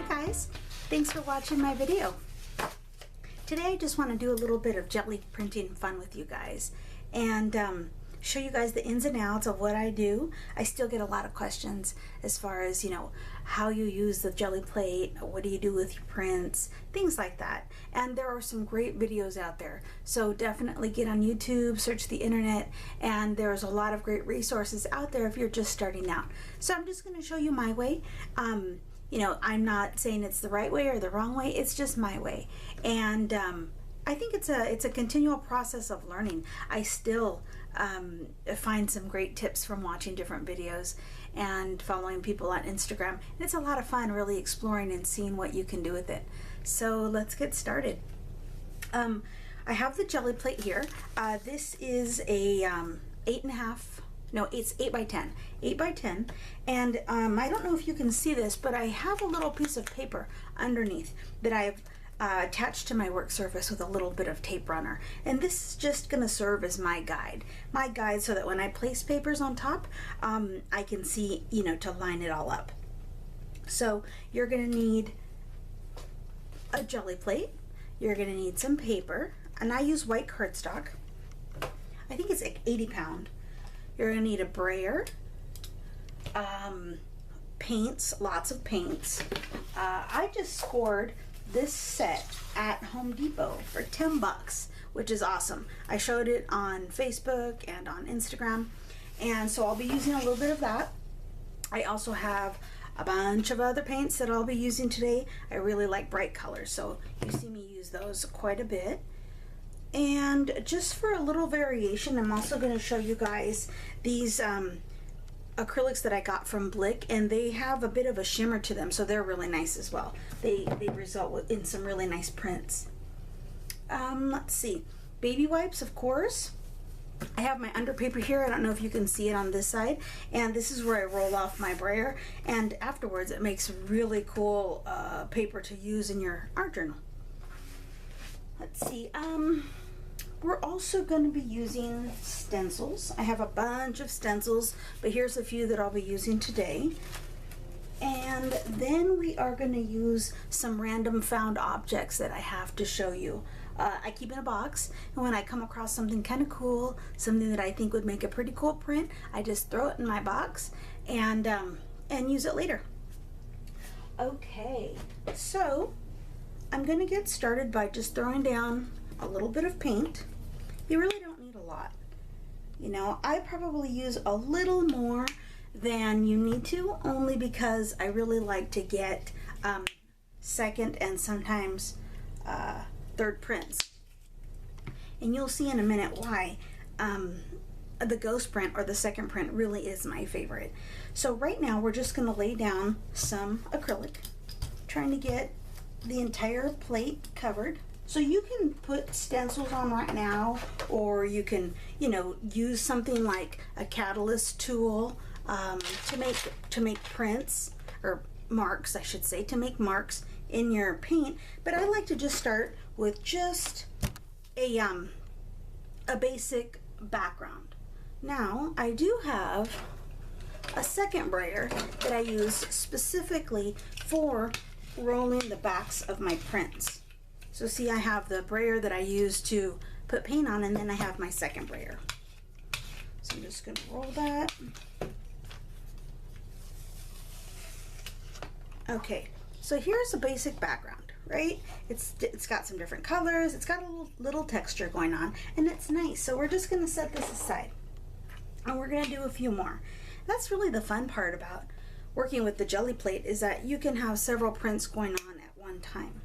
guys, thanks for watching my video. Today I just want to do a little bit of jelly printing fun with you guys and show you guys the ins and outs of what I do. I still get a lot of questions as far as, you know, how you use the Gelli Plate, what do you do with your prints, things like that. And there are some great videos out there. So definitely get on YouTube, search the internet, and there's a lot of great resources out there if you're just starting out. So I'm just going to show you my way. You know, I'm not saying it's the right way or the wrong way, it's just my way. And I think it's a continual process of learning. I still find some great tips from watching different videos and following people on Instagram. And it's a lot of fun really exploring and seeing what you can do with it. So let's get started. I have the Gelli Plate here. This is a 8 by 10, 8 by 10, and I don't know if you can see this, but I have a little piece of paper underneath that I've attached to my work surface with a little bit of tape runner, and this is just going to serve as my guide so that when I place papers on top, I can see, you know, to line it all up. So you're going to need a Gelli Plate, you're going to need some paper, and I use white cardstock. I think it's like 80 pound. You're going to need a brayer, paints, lots of paints. I just scored this set at Home Depot for 10 bucks, which is awesome. I showed it on Facebook and on Instagram, and so I'll be using a little bit of that. I also have a bunch of other paints that I'll be using today. I really like bright colors, so you see me use those quite a bit. And just for a little variation, I'm also going to show you guys these acrylics that I got from Blick, and they have a bit of a shimmer to them, so they're really nice as well. They result in some really nice prints. Let's see, baby wipes, of course. I have my underpaper here. I don't know if you can see it on this side, and this is where I roll off my brayer, and afterwards it makes really cool paper to use in your art journal. Let's see, we're also going to be using stencils. I have a bunch of stencils, but here's a few that I'll be using today. And then we are going to use some random found objects that I have to show you. I keep in a box, and when I come across something kind of cool, something that I think would make a pretty cool print, I just throw it in my box and use it later. Okay, so I'm going to get started by just throwing down a little bit of paint. You really don't need a lot. You know, I probably use a little more than you need to, only because I really like to get second and sometimes third prints. And you'll see in a minute why the ghost print or the second print really is my favorite. So right now we're just going to lay down some acrylic, trying to get the entire plate covered. So you can put stencils on right now, or you can, you know, use something like a catalyst tool to make prints, or marks, I should say, to make marks in your paint. But I like to just start with just a basic background. Now I do have a second brayer that I use specifically for rolling the backs of my prints. So see, I have the brayer that I use to put paint on, and then I have my second brayer. So I'm just going to roll that. Okay, so here's a basic background, right? It's got some different colors, it's got a little texture going on, and it's nice. So we're just going to set this aside, and we're going to do a few more. That's really the fun part about working with the Gelli Plate, is that you can have several prints going on at one time.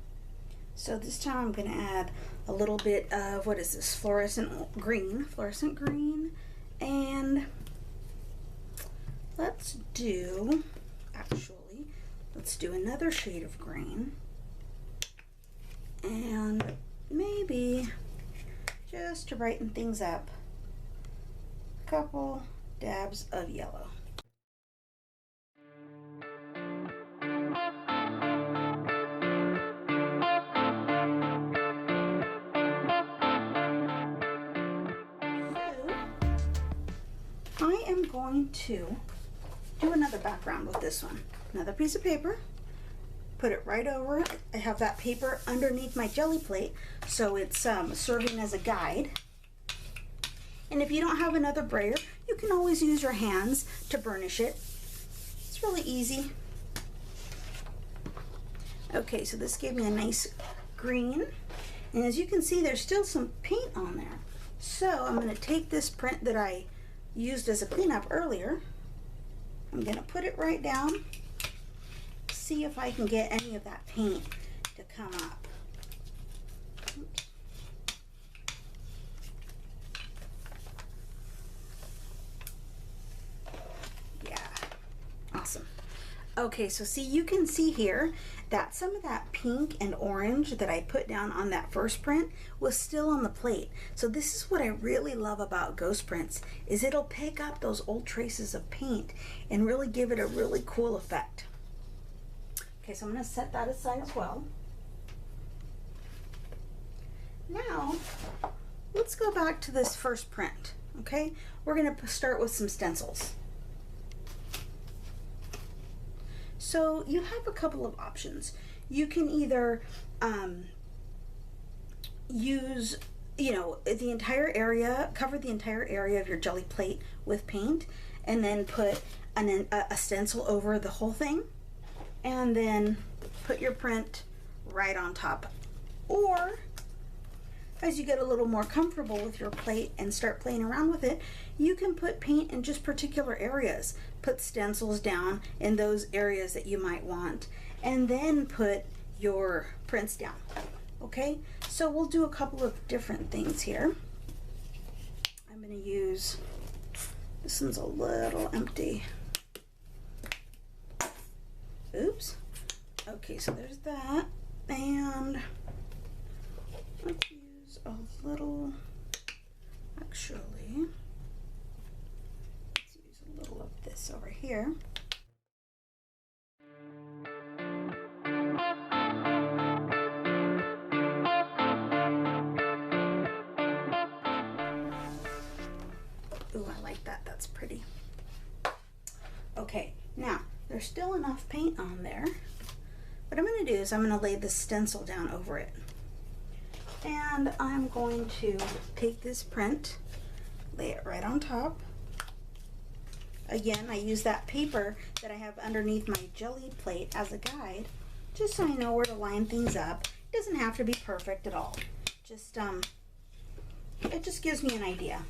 So this time I'm going to add a little bit of, what is this, fluorescent green, and let's do another shade of green, and maybe just to brighten things up, a couple dabs of yellow. I am going to do another background with this one. Another piece of paper, put it right over it. I have that paper underneath my Gelli Plate, so it's serving as a guide. And if you don't have another brayer, you can always use your hands to burnish it. It's really easy. Okay, so this gave me a nice green. And as you can see, there's still some paint on there. So I'm going to take this print that I used as a cleanup earlier. I'm going to put it right down. See if I can get any of that paint to come up. Oops. Yeah, awesome. Okay, so see, you can see here that some of that pink and orange that I put down on that first print was still on the plate. So this is what I really love about ghost prints, is it'll pick up those old traces of paint and really give it a really cool effect. Okay, so I'm going to set that aside as well. Now, let's go back to this first print, okay? We're going to start with some stencils. So you have a couple of options. You can either use, the entire area, cover the entire area of your Gelli Plate with paint, and then put a stencil over the whole thing, and then put your print right on top. Or, as you get a little more comfortable with your plate and start playing around with it, you can put paint in just particular areas. Put stencils down in those areas that you might want, and then put your prints down. Okay, so we'll do a couple of different things here. I'm going to use, this one's a little empty. Oops. Okay, so there's that, and let's use a little, actually, let's use a little of this over here. Ooh, I like that, that's pretty. Okay, now, there's still enough paint on there. What I'm going to do is I'm going to lay the stencil down over it. And I'm going to take this print, lay it right on top. Again, I use that paper that I have underneath my Gelli Plate as a guide, just so I know where to line things up. It doesn't have to be perfect at all. Just, it just gives me an idea.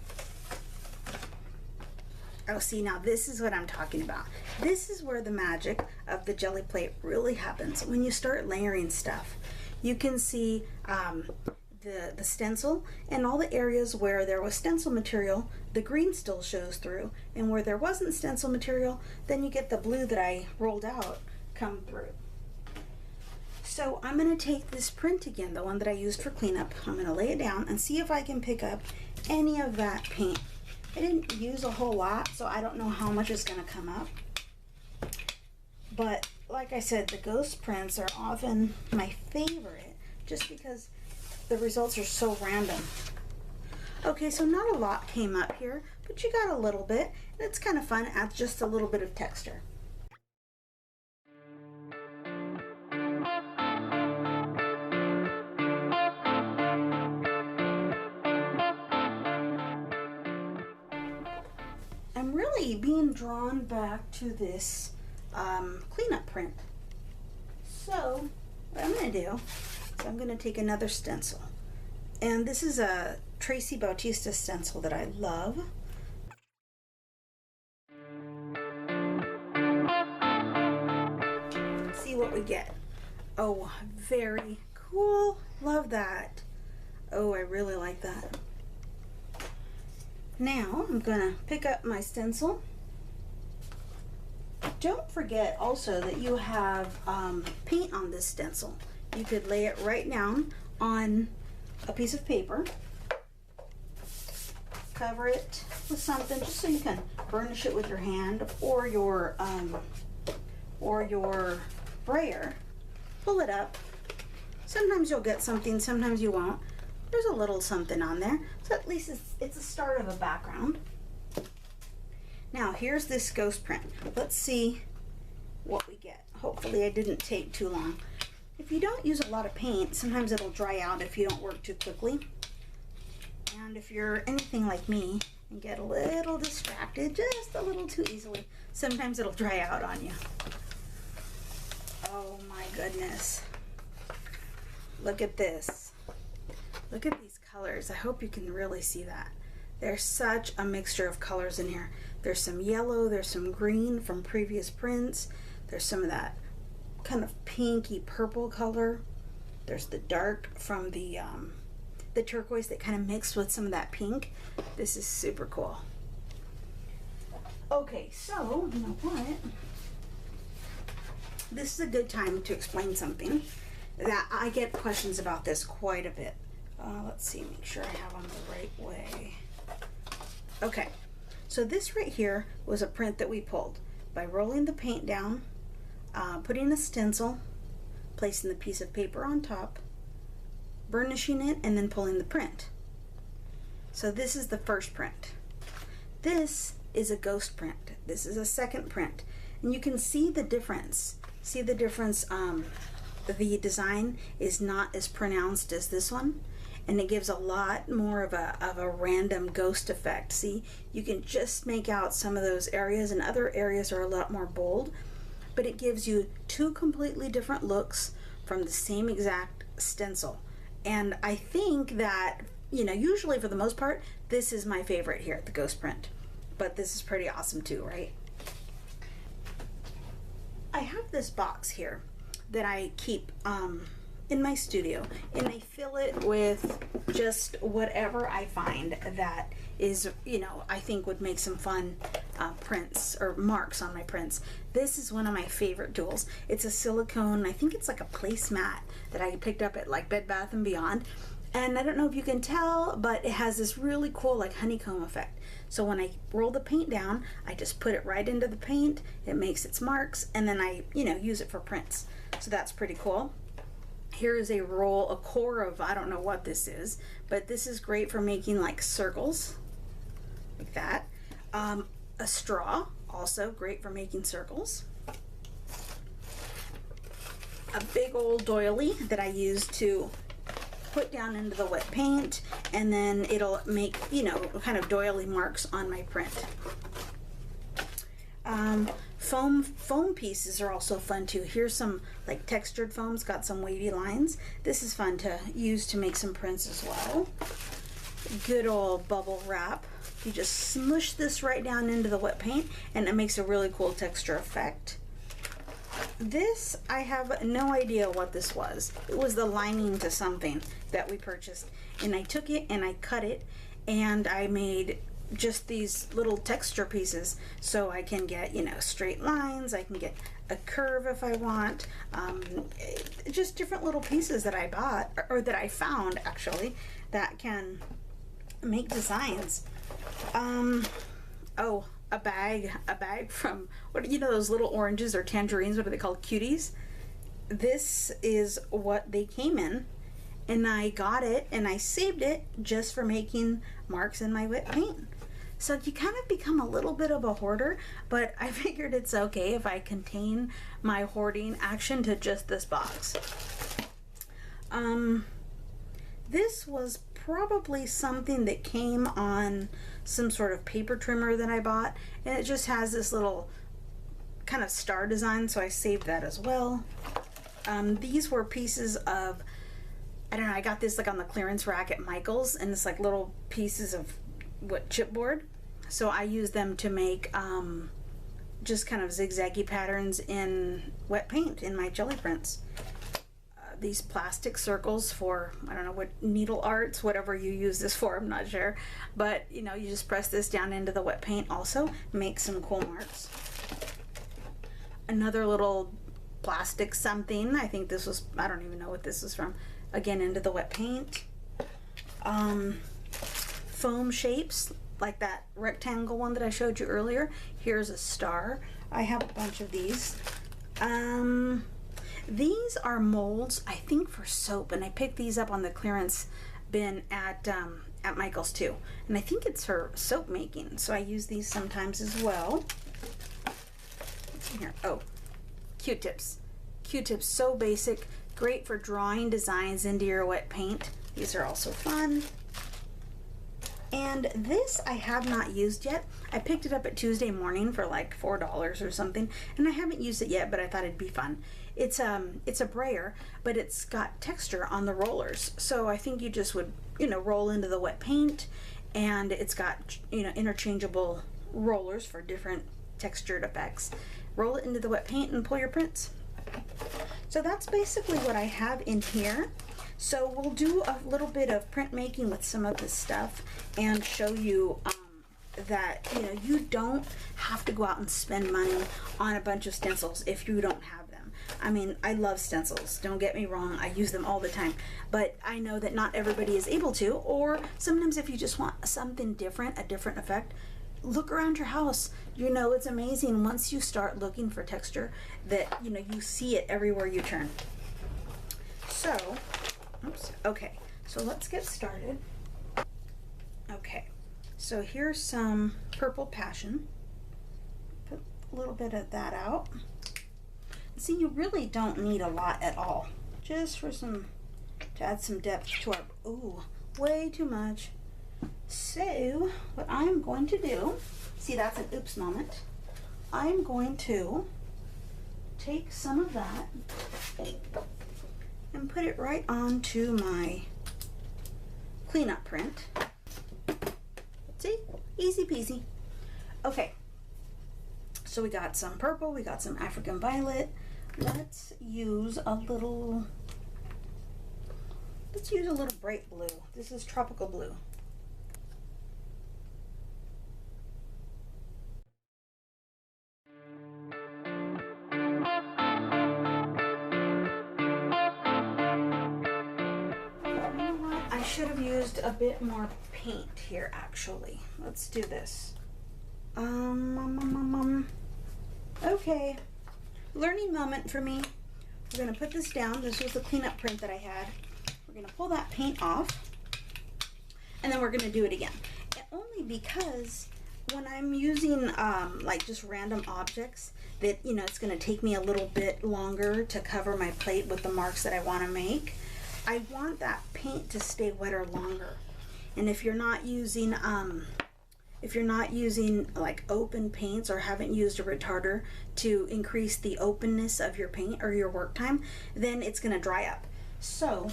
Oh, see, now this is what I'm talking about. This is where the magic of the Gelli Plate really happens. When you start layering stuff, you can see the stencil, and all the areas where there was stencil material, the green still shows through, and where there wasn't stencil material, then you get the blue that I rolled out come through. So I'm going to take this print again, the one that I used for cleanup. I'm going to lay it down and see if I can pick up any of that paint. I didn't use a whole lot, so I don't know how much is going to come up. But like I said, the ghost prints are often my favorite, just because the results are so random. Okay, so not a lot came up here, but you got a little bit, and it's kind of fun. It adds just a little bit of texture. I'm really being drawn back to this cleanup print. So what I'm going to do is I'm going to take another stencil. And this is a Tracy Bautista stencil that I love. Let's see what we get. Oh, very cool. Love that. Oh, I really like that. Now I'm going to pick up my stencil. Don't forget also that you have paint on this stencil. You could lay it right down on a piece of paper, cover it with something just so you can burnish it with your hand or your brayer. Pull it up. Sometimes you'll get something, sometimes you won't. There's a little something on there, so at least it's a start of a background. Now here's this ghost print. Let's see what we get. Hopefully I didn't take too long. If you don't use a lot of paint, sometimes it'll dry out if you don't work too quickly. And if you're anything like me and get a little distracted just a little too easily, sometimes it'll dry out on you. Oh my goodness. Look at this. Look at these colors. I hope you can really see that. There's such a mixture of colors in here. There's some yellow, there's some green from previous prints. There's some of that kind of pinky purple color. There's the dark from the turquoise that kind of mixed with some of that pink. This is super cool. Okay, so you know what? This is a good time to explain something that I get questions about this quite a bit. Let's see, make sure I have them the right way. Okay, so this right here was a print that we pulled by rolling the paint down, putting a stencil, placing the piece of paper on top, burnishing it, and then pulling the print. So this is the first print. This is a ghost print. This is a second print. And you can see the difference. See the difference? The design is not as pronounced as this one, and it gives a lot more of a random ghost effect. See, you can just make out some of those areas, and other areas are a lot more bold, but it gives you two completely different looks from the same exact stencil. And I think that, you know, usually for the most part, this is my favorite here, the ghost print. But this is pretty awesome too, right? I have this box here that I keep in my studio, and I fill it with just whatever I find that is, you know, I think would make some fun prints or marks on my prints. This is one of my favorite tools. It's a silicone, I think it's like a placemat that I picked up at like Bed Bath & Beyond. And I don't know if you can tell, but it has this really cool like honeycomb effect. So when I roll the paint down, I just put it right into the paint, it makes its marks, and then I, you know, use it for prints. So that's pretty cool. Here is a core of, I don't know what this is, but this is great for making like circles, like that. A straw, also great for making circles. A big old doily that I use to put down into the wet paint, and then it'll make, you know, kind of doily marks on my print. Foam pieces are also fun too. Here's some like textured foams, got some wavy lines. This is fun to use to make some prints as well. Good old bubble wrap. You just smush this right down into the wet paint, and it makes a really cool texture effect. This, I have no idea what this was. It was the lining to something that we purchased, and I took it and I cut it, and I made just these little texture pieces so I can get, you know, straight lines. I can get a curve if I want. Just different little pieces that I bought, or that I found actually, that can make designs. Oh, a bag from, what, you know, those little oranges or tangerines, what are they called, cuties? This is what they came in, and I got it and I saved it just for making marks in my wet paint. So you kind of become a little bit of a hoarder, but I figured it's okay if I contain my hoarding action to just this box. This was probably something that came on some sort of paper trimmer that I bought, and it just has this little kind of star design, so I saved that as well. These were pieces of, I don't know, I got this like on the clearance rack at Michael's, and it's like little pieces of chipboard, so I use them to make just kind of zigzaggy patterns in wet paint in my jelly prints. These plastic circles for, I don't know what, needle arts, whatever you use this for, I'm not sure, but you know, you just press this down into the wet paint, also make some cool marks. Another little plastic something, I think this was, I don't even know what this is from, again into the wet paint. Foam shapes, like that rectangle one that I showed you earlier. Here's a star. I have a bunch of these. These are molds, I think, for soap, and I picked these up on the clearance bin at Michael's too. And I think it's for soap making, so I use these sometimes as well. What's in here? Oh, Q-tips. Q-tips, so basic, great for drawing designs into your wet paint. These are also fun. And this I have not used yet. I picked it up at Tuesday morning for like $4 or something, and I haven't used it yet, but I thought it'd be fun. It's a brayer, but it's got texture on the rollers. So I think you just would, roll into the wet paint, and it's got, interchangeable rollers for different textured effects. Roll it into the wet paint and pull your prints. So that's basically what I have in here. So we'll do a little bit of printmaking with some of this stuff and show you that you don't have to go out and spend money on a bunch of stencils if you don't have them. I mean, I love stencils, don't get me wrong, I use them all the time, but I know that not everybody is able to, or sometimes if you just want something different, a different effect, look around your house. It's amazing once you start looking for texture that you see it everywhere you turn. So okay, so let's get started. Okay, so here's some Purple Passion. Put a little bit of that out. See, you really don't need a lot at all, just for to add some depth to our, ooh, way too much. So what I'm going to do, see, that's an oops moment. I'm going to take some of that and put it right onto my cleanup print. See, easy peasy. Okay, so we got some purple, we got some African violet. Let's use a little bright blue. This is tropical blue. I should have used a bit more paint here, actually. Let's do this. Okay, learning moment for me. We're gonna put this down. This was the cleanup print that I had. We're gonna pull that paint off, and then we're gonna do it again. And only because when I'm using like just random objects that, it's gonna take me a little bit longer to cover my plate with the marks that I wanna make, I want that paint to stay wetter longer. And if you're not using like open paints or haven't used a retarder to increase the openness of your paint or your work time, then it's going to dry up. So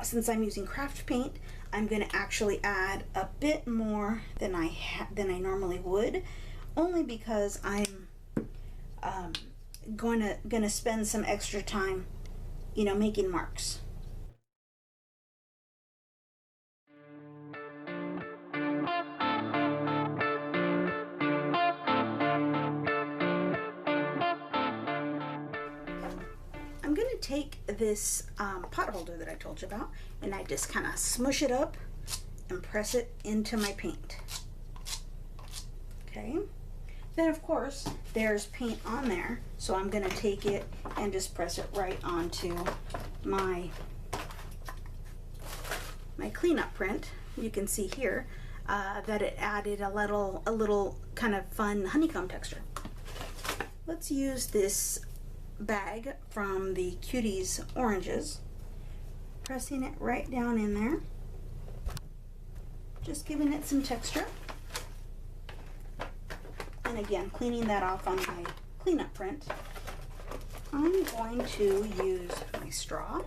since I'm using craft paint, I'm going to actually add a bit more than I normally would, only because I'm going to spend some extra time, making marks. I'm going to take this pot holder that I told you about, and I just kind of smush it up and press it into my paint. Okay, then of course there's paint on there, so I'm going to take it and just press it right onto my cleanup print. You can see here that it added a little kind of fun honeycomb texture. Let's use this bag from the Cuties oranges, pressing it right down in there, just giving it some texture, and again cleaning that off on my cleanup print. I'm going to use my straw,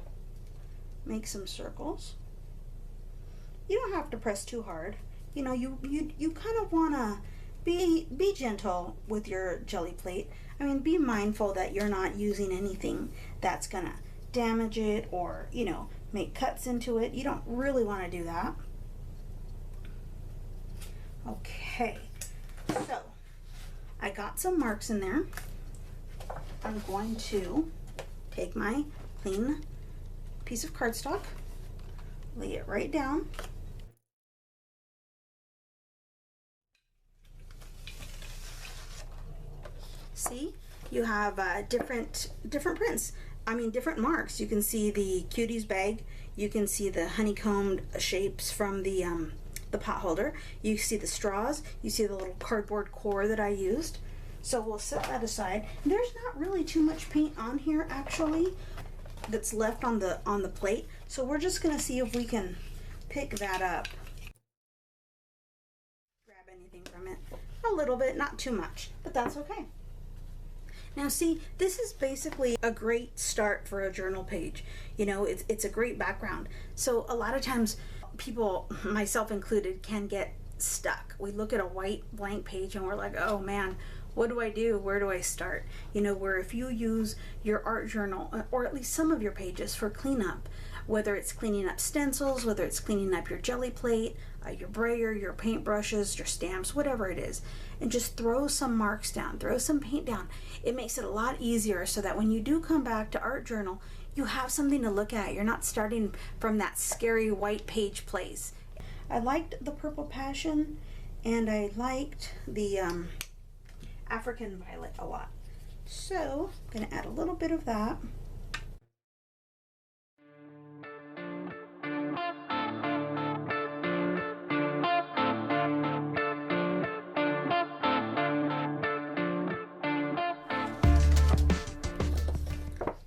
make some circles. You don't have to press too hard. You kind of want to be gentle with your Gelli Plate. I mean, be mindful that you're not using anything that's gonna damage it or, make cuts into it. You don't really want to do that. Okay, so I got some marks in there. I'm going to take my clean piece of cardstock, lay it right down. See, you have different prints. I mean, different marks. You can see the Cuties bag. You can see the honeycombed shapes from the pot holder. You see the straws. You see the little cardboard core that I used. So we'll set that aside. There's not really too much paint on here actually that's left on the plate. So we're just gonna see if we can pick that up. Grab anything from it. A little bit, not too much, but that's okay. Now see, this is basically a great start for a journal page. You know, it's a great background. So a lot of times people, myself included, can get stuck. We look at a white blank page and we're like, oh man, what do I do? Where do I start? You know, where if you use your art journal, or at least some of your pages for cleanup, whether it's cleaning up stencils, whether it's cleaning up your Gelli Plate, your brayer, your paintbrushes, your stamps, whatever it is, and just throw some marks down, throw some paint down. It makes it a lot easier so that when you do come back to art journal, you have something to look at. You're not starting from that scary white page place. I liked the Purple Passion, and I liked the African Violet a lot. So I'm going to add a little bit of that.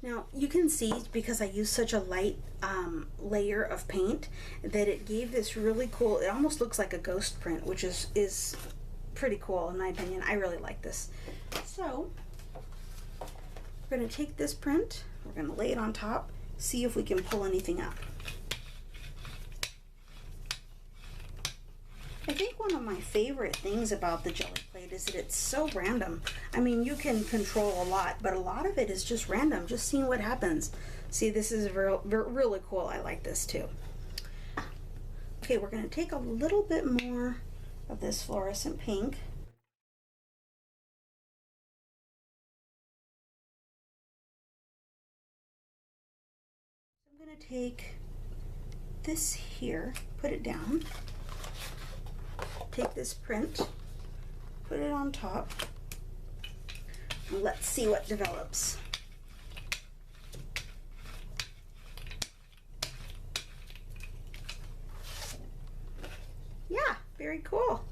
Now you can see, because I used such a light layer of paint, that it gave this really cool, it almost looks like a ghost print, which is pretty cool in my opinion. I really like this. So we're going to take this print, we're going to lay it on top, see if we can pull anything up. I think one of my favorite things about the Gelli Plate is that it's so random. I mean, you can control a lot, but a lot of it is just random, just seeing what happens. See, this is really cool. I like this too. Okay, we're going to take a little bit more of this fluorescent pink. I'm going to take this here, put it down. Take this print, put it on top, and let's see what develops. Yeah, very cool.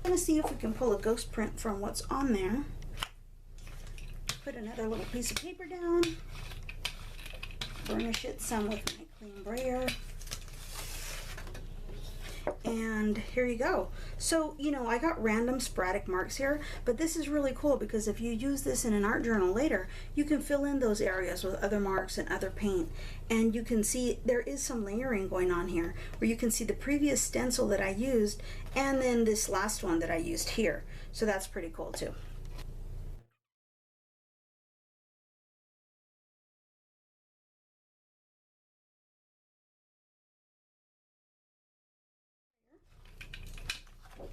I'm going to see if we can pull a ghost print from what's on there. Put another little piece of paper down, burnish it some with my clean brayer. And here you go. So, you know, I got random sporadic marks here, but this is really cool because if you use this in an art journal later, you can fill in those areas with other marks and other paint. And you can see there is some layering going on here where you can see the previous stencil that I used and then this last one that I used here. So that's pretty cool too.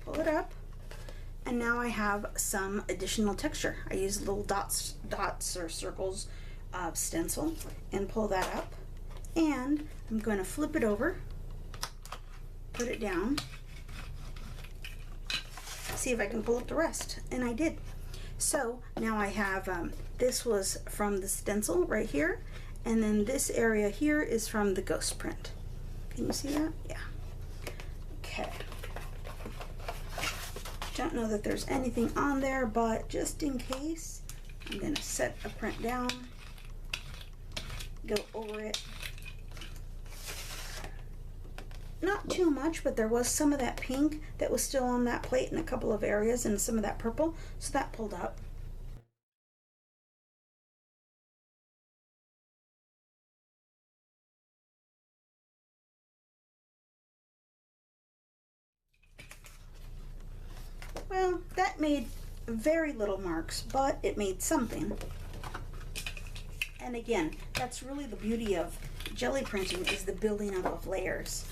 Pull it up, and now I have some additional texture. I use little dots or circles of stencil and pull that up, and I'm going to flip it over, put it down, see if I can pull up the rest, and I did. So now I have this was from the stencil right here, and then this area here is from the ghost print. Can you see that? Yeah. Okay. Don't know that there's anything on there, but just in case, I'm going to set a print down, go over it. Not too much, but there was some of that pink that was still on that plate in a couple of areas, and some of that purple, so that pulled up. Well, that made very little marks, but it made something. And again, that's really the beauty of jelly printing, is the building up of layers.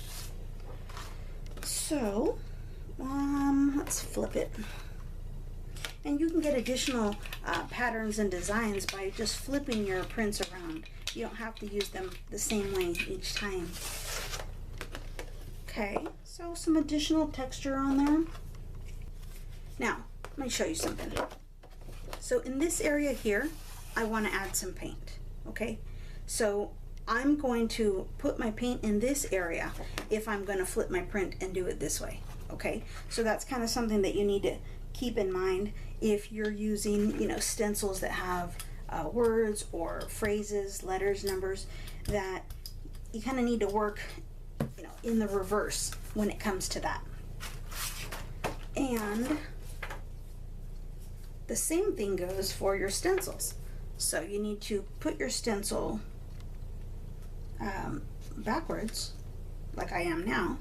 So, let's flip it. And you can get additional patterns and designs by just flipping your prints around. You don't have to use them the same way each time. Okay, so some additional texture on there. Now, let me show you something. So in this area here, I want to add some paint, okay? So I'm going to put my paint in this area if I'm going to flip my print and do it this way, okay? So that's kind of something that you need keep in mind if you're using, you know, stencils that have words or phrases, letters, numbers, that you kind of need to work, you know, in the reverse when it comes to that. And the same thing goes for your stencils. So you need to put your stencil backwards, like I am now.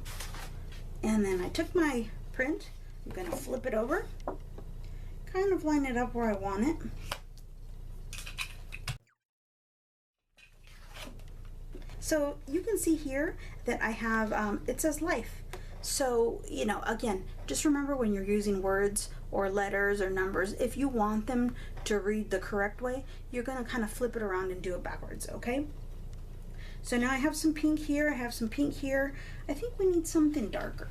And then I took my print, I'm going to flip it over, kind of line it up where I want it. So you can see here that I have, it says life. So, you know, again, just remember when you're using words or letters or numbers, if you want them to read the correct way, you're going to kind of flip it around and do it backwards, okay? So now I have some pink here, I have some pink here. I think we need something darker.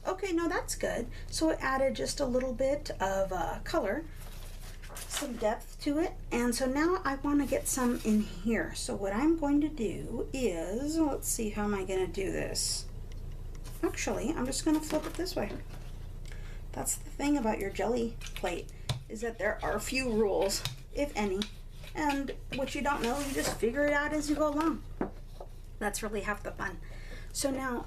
Okay, no, that's good. So it added just a little bit of color, some depth to it. And so now I want to get some in here. So what I'm going to do is, let's see, how am I going to do this? Actually, I'm just going to flip it this way. That's the thing about your Gelli plate, is that there are few rules, if any. And what you don't know, you just figure it out as you go along. That's really half the fun. So now,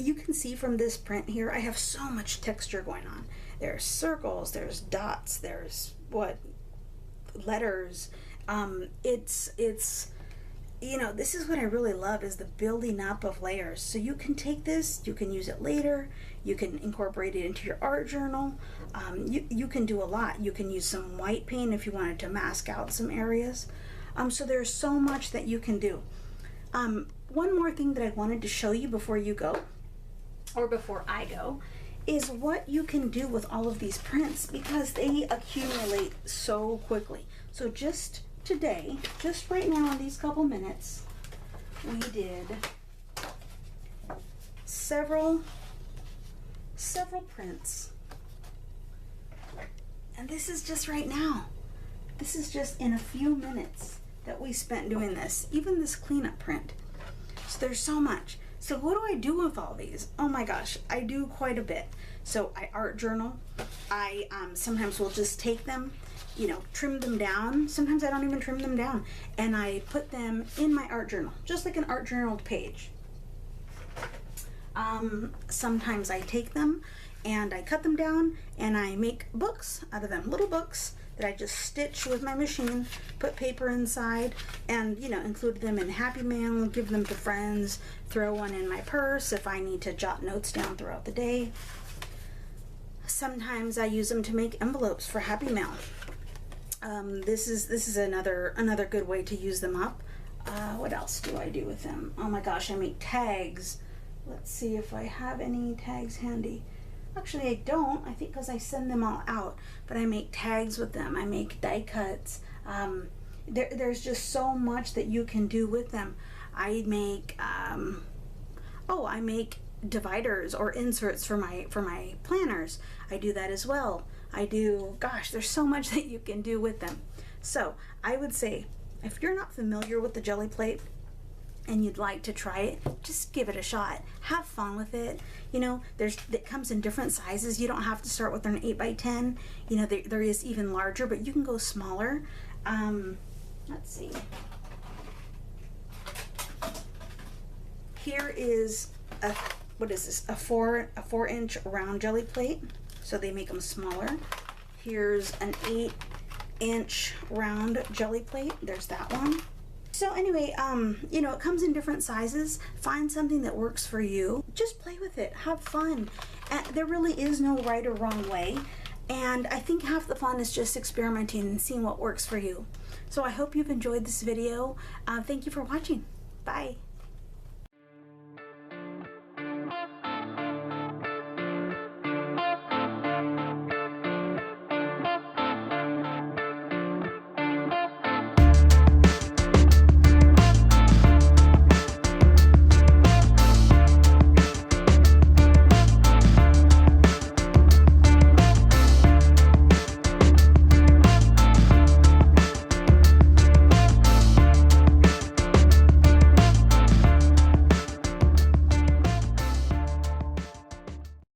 you can see from this print here, I have so much texture going on. There's circles, there's dots, there's letters. It's you know, this is what I really love, is the building up of layers. So you can take this, you can use it later, you can incorporate it into your art journal. You can do a lot. You can use some white paint if you wanted to mask out some areas. So there's so much that you can do. One more thing that I wanted to show you before you go, or before I go, is what you can do with all of these prints, because they accumulate so quickly. So just today, just right now in these couple minutes, we did several prints. And this is just right now. This is just in a few minutes that we spent doing this, even this cleanup print. So there's so much. So what do I do with all these? Oh my gosh, I do quite a bit. So I art journal. I sometimes will just take them, you know, trim them down. Sometimes I don't even trim them down. And I put them in my art journal, just like an art journaled page. Sometimes I take them and I cut them down and I make books out of them, little books that I just stitch with my machine, put paper inside, and, you know, include them in Happy Mail, give them to friends, throw one in my purse if I need to jot notes down throughout the day. Sometimes I use them to make envelopes for Happy Mail. This is another good way to use them up. What else do I do with them? Oh my gosh, I make tags. Let's see if I have any tags handy. Actually, I don't, I think, because I send them all out, but I make tags with them. I make die cuts. There's just so much that you can do with them. I make, I make dividers or inserts for my planners. I do that as well. I do, gosh, there's so much that you can do with them. So I would say, if you're not familiar with the Gelli Plate and you'd like to try it, just give it a shot. Have fun with it. You know, it comes in different sizes. You don't have to start with an 8x10. You know, there is even larger, but you can go smaller. Let's see. Here is what is this? A 4-inch round Gelli Plate. So they make them smaller. Here's an 8-inch round Gelli Plate. There's that one. So anyway, you know, it comes in different sizes. Find something that works for you. Just play with it. Have fun. And there really is no right or wrong way. And I think half the fun is just experimenting and seeing what works for you. So I hope you've enjoyed this video. Thank you for watching. Bye.